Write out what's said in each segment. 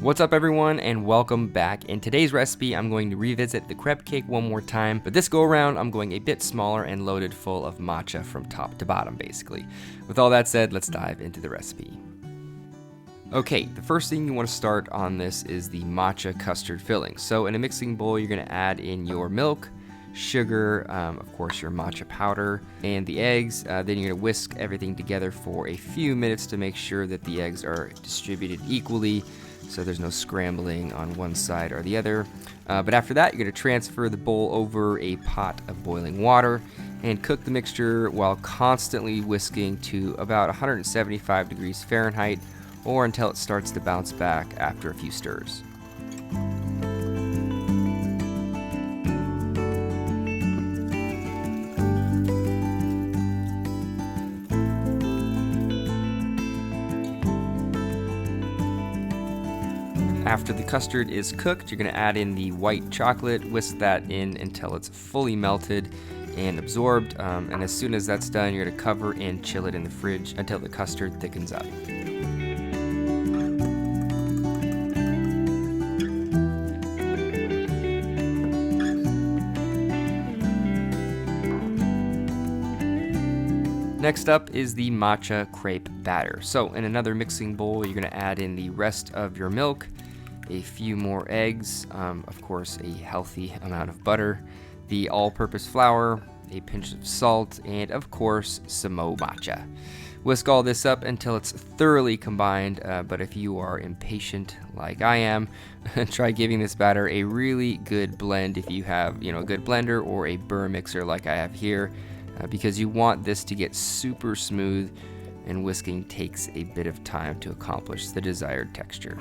What's up everyone, and welcome back. In today's recipe, I'm going to revisit the crepe cake one more time, but this go around, I'm going a bit smaller and loaded full of matcha from top to bottom, basically. With all that said, let's dive into the recipe. Okay, the first thing you want to start on this is the matcha custard filling. So in a mixing bowl, you're going to add in your milk, sugar, of course your matcha powder, and the eggs. Then you're going to whisk everything together for a few minutes to make sure that the eggs are distributed equally, so there's no scrambling on one side or the other. But after that, you're going to transfer the bowl over a pot of boiling water and cook the mixture while constantly whisking to about 175 degrees Fahrenheit or until it starts to bounce back after a few stirs. After the custard is cooked, you're going to add in the white chocolate, whisk that in until it's fully melted and absorbed, and as soon as that's done, you're going to cover and chill it in the fridge until the custard thickens up. Next up is the matcha crepe batter. So in another mixing bowl, you're going to add in the rest of your milk, a few more eggs, of course a healthy amount of butter, the all-purpose flour, a pinch of salt, and of course some more matcha. Whisk all this up until it's thoroughly combined, but if you are impatient like I am, try giving this batter a really good blend if you have, a good blender or a burr mixer like I have here, because you want this to get super smooth, and whisking takes a bit of time to accomplish the desired texture.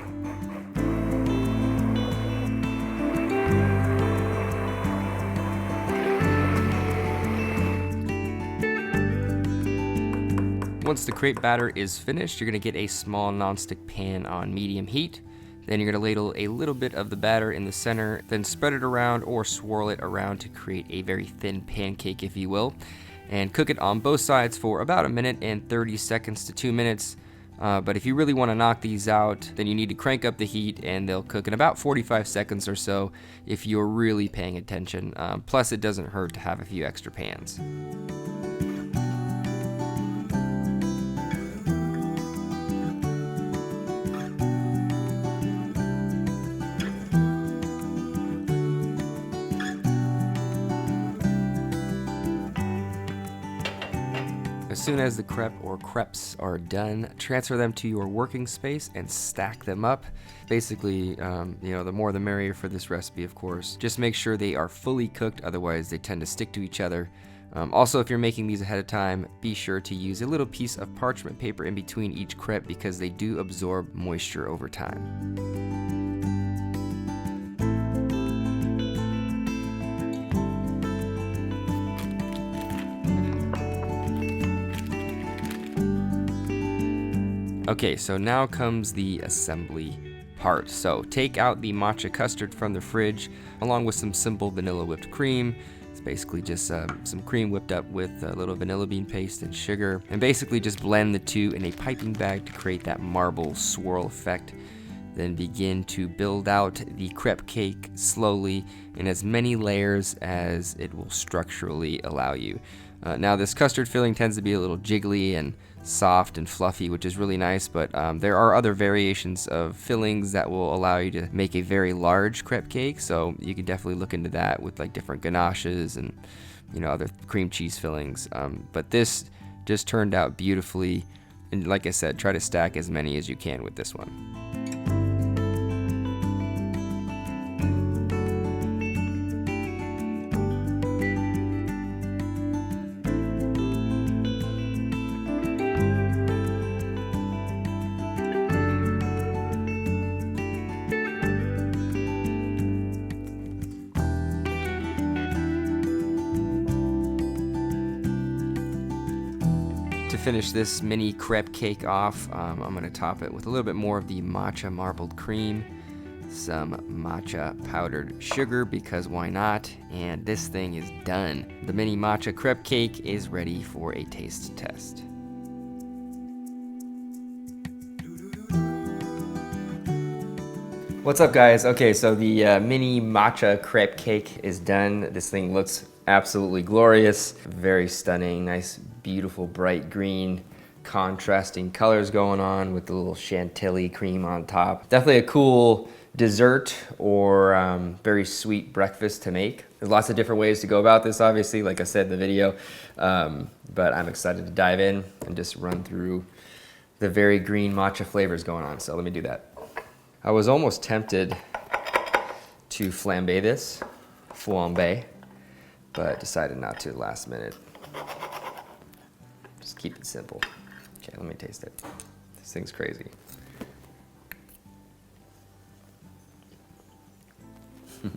Once the crepe batter is finished, you're going to get a small nonstick pan on medium heat. Then you're going to ladle a little bit of the batter in the center, then spread it around or swirl it around to create a very thin pancake, if you will, and cook it on both sides for about 1 minute and 30 seconds to 2 minutes. But if you really want to knock these out, then you need to crank up the heat, and they'll cook in about 45 seconds or so if you're really paying attention. Plus, it doesn't hurt to have a few extra pans. As soon as the crepe or crepes are done, transfer them to your working space and stack them up. Basically, the more the merrier for this recipe, of course. Just make sure they are fully cooked, otherwise they tend to stick to each other. Also, if you're making these ahead of time, be sure to use a little piece of parchment paper in between each crepe because they do absorb moisture over time. Okay, so now comes the assembly part. So take out the matcha custard from the fridge along with some simple vanilla whipped cream. It's basically just some cream whipped up with a little vanilla bean paste and sugar, and basically just blend the two in a piping bag to create that marble swirl effect. Then begin to build out the crepe cake slowly in as many layers as it will structurally allow you. Now this custard filling tends to be a little jiggly and soft and fluffy, which is really nice, but there are other variations of fillings that will allow you to make a very large crepe cake, so you can definitely look into that with like different ganaches and other cream cheese fillings. But this just turned out beautifully, and like I said, try to stack as many as you can with this one. To finish this mini crepe cake off, I'm going to top it with a little bit more of the matcha marbled cream, some matcha powdered sugar, because why not, and this thing is done. The mini matcha crepe cake is ready for a taste test. What's up, guys? Okay, so the mini matcha crepe cake is done. This thing looks absolutely glorious. Very stunning, nice, beautiful, bright green, contrasting colors going on with the little chantilly cream on top. Definitely a cool dessert or very sweet breakfast to make. There's lots of different ways to go about this, obviously, like I said in the video, but I'm excited to dive in and just run through the very green matcha flavors going on. So let me do that. I was almost tempted to flambe this, but decided not to last minute. Just keep it simple. Okay, let me taste it. This thing's crazy. You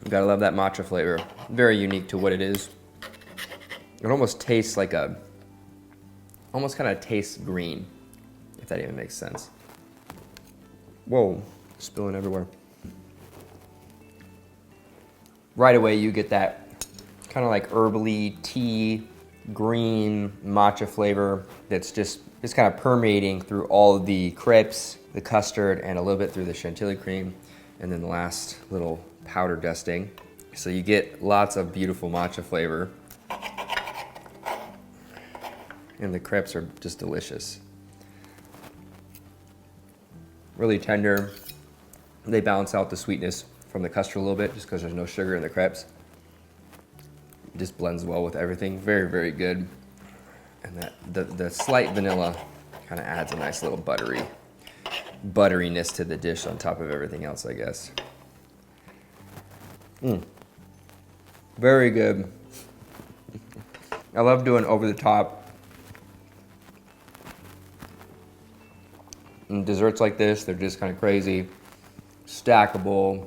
gotta love that matcha flavor. Very unique to what it is. It almost tastes like almost kind of tastes green, if that even makes sense. Whoa, spilling everywhere. Right away you get that kind of like herbally tea, green matcha flavor that's just kind of permeating through all of the crepes, the custard, and a little bit through the chantilly cream, and then the last little powder dusting. So you get lots of beautiful matcha flavor. And the crepes are just delicious. Really tender. They balance out the sweetness from the custard a little bit just because there's no sugar in the crepes. It just blends well with everything. Very, very good. And the slight vanilla kind of adds a nice little butteriness to the dish on top of everything else, I guess. Very good. I love doing over the top. And desserts like this, they're just kind of crazy, stackable,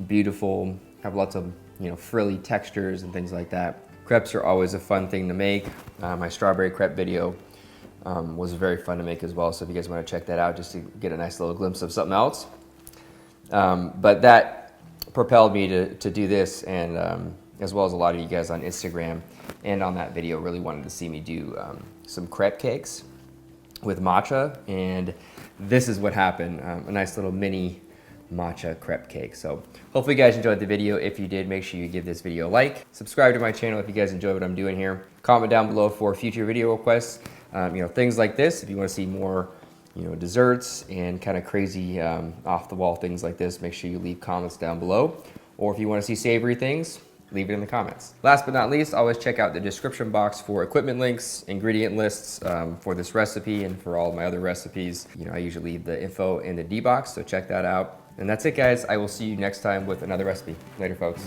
beautiful, have lots of, you know, frilly textures and things like that. Crepes are always a fun thing to make. My strawberry crepe video was very fun to make as well, so if you guys want to check that out just to get a nice little glimpse of something else. But that propelled me to do this, and as well as a lot of you guys on Instagram and on that video really wanted to see me do some crepe cakes with matcha, and this is what happened, a nice little mini matcha crepe cake. So hopefully you guys enjoyed the video. If you did, make sure you give this video a like, subscribe to my channel if you guys enjoy what I'm doing here, comment down below for future video requests, you know, things like this. If you want to see more, you know, desserts and kind of crazy off the wall things like this, make sure you leave comments down below. Or if you want to see savory things, leave it in the comments. Last but not least, always check out the description box for equipment links, ingredient lists for this recipe and for all of my other recipes. You know, I usually leave the info in the D box, so check that out. And that's it, guys. I will see you next time with another recipe. Later, folks.